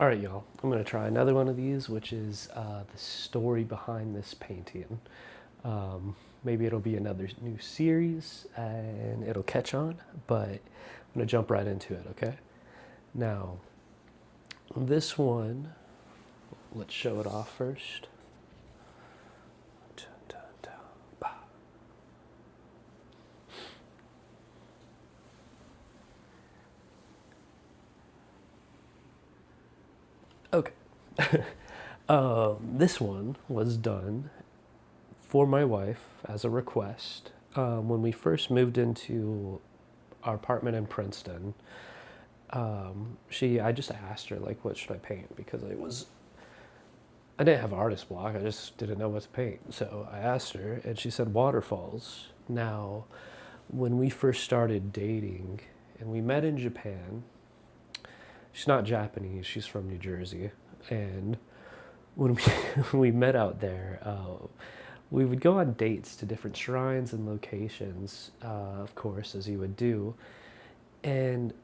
All right, y'all. I'm going to try another one of these, which is the story behind this painting. Maybe it'll be another new series and it'll catch on, but I'm going to jump right into it, okay? Now, this one, let's show it off first. Dun, dun, dun, bah. Okay. This one was done for my wife as a request. When we first moved into our apartment in Princeton, I just asked her like, what should I paint? Because I didn't have artist block. I just didn't know what to paint. So I asked her, and she said waterfalls. Now, when we first started dating, and we met in Japan, she's not Japanese. She's from New Jersey, and when we we met out there, we would go on dates to different shrines and locations, of course, as you would do. And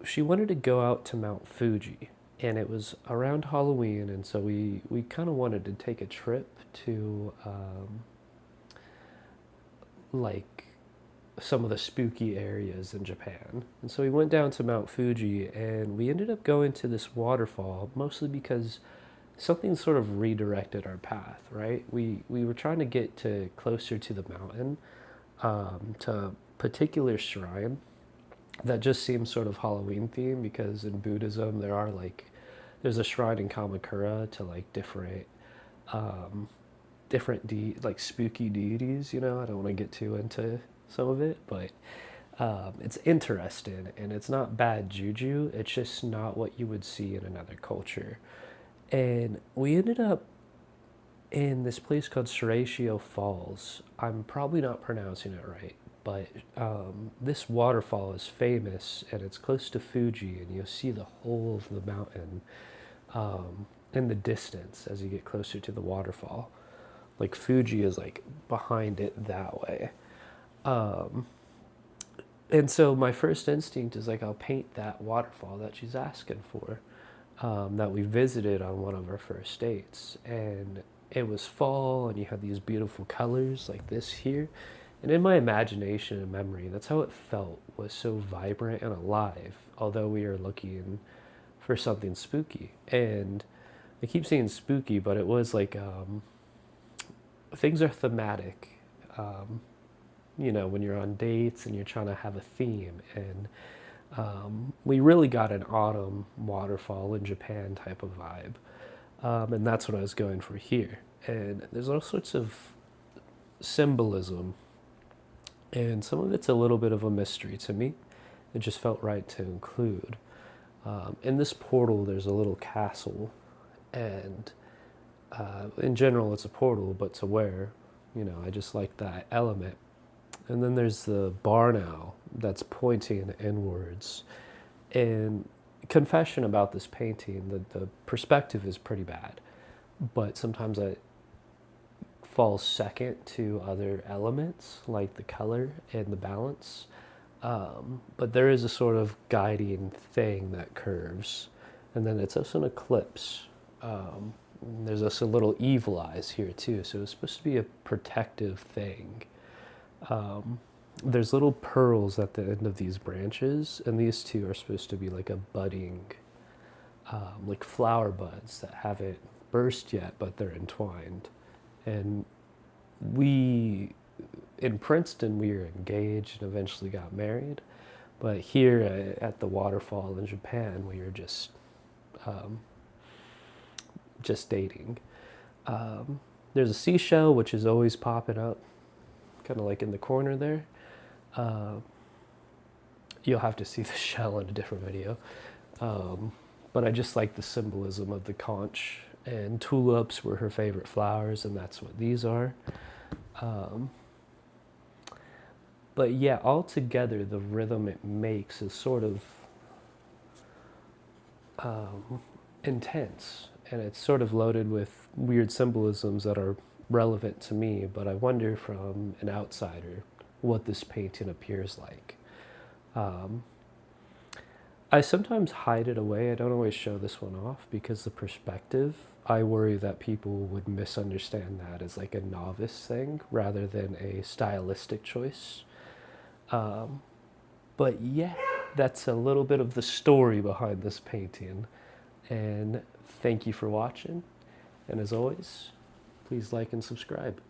she wanted to go out to Mount Fuji, and it was around Halloween, and so we kind of wanted to take a trip to like some of the spooky areas in Japan. And so we went down to Mount Fuji, and we ended up going to this waterfall mostly because something sort of redirected our path, right? We were trying to get to closer to the mountain, to a particular shrine that just seems sort of Halloween themed because in Buddhism there's a shrine in Kamakura to like um, like spooky deities. I don't want to get too into some of it, but it's interesting and it's not bad juju. It's just not what you would see in another culture. And we ended up in this place called Horatio Falls. I'm probably not pronouncing it right, but this waterfall is famous and it's close to Fuji, and you'll see the whole of the mountain in the distance as you get closer to the waterfall. Like Fuji is like behind it that way. And so my first instinct is like, I'll paint that waterfall that she's asking for, that we visited on one of our first dates. And it was fall, and you had these beautiful colors like this here. And in my imagination and memory, that's how it felt, was so vibrant and alive, although we are looking for something spooky. And I keep saying spooky, but it was like things are thematic. Um, when you're on dates and you're trying to have a theme. And we really got an autumn waterfall in Japan type of vibe. And that's what I was going for here. And there's all sorts of symbolism, and some of it's a little bit of a mystery to me. It just felt right to include. In this portal, there's a little castle, and in general, it's a portal, but to where, I just like that element. And then there's the barn owl that's pointing inwards. And confession about this painting, the perspective is pretty bad, but sometimes it falls second to other elements like the color and the balance. But there is a sort of guiding thing that curves. And then it's also an eclipse. There's also a little evil eyes here too. So it's supposed to be a protective thing. There's little pearls at the end of these branches, and these two are supposed to be like a budding, like flower buds that haven't burst yet, but they're entwined. And we, in Princeton, we were engaged and eventually got married. But here at the waterfall in Japan, we were um, just dating. There's a seashell which is always popping up, kind of like in the corner there. Uh, you'll have to see the shell in a different video. But I just like the symbolism of the conch, and tulips were her favorite flowers, and that's what these are. Um, but yeah, altogether, the rhythm it makes is sort of um, intense, and it's sort of loaded with weird symbolisms that are relevant to me, but I wonder from an outsider what this painting appears like. Um, I sometimes hide it away. I don't always show this one off because the perspective, I worry that people would misunderstand that as like a novice thing rather than a stylistic choice. But yeah, that's a little bit of the story behind this painting. And thank you for watching. And as always, please like and subscribe.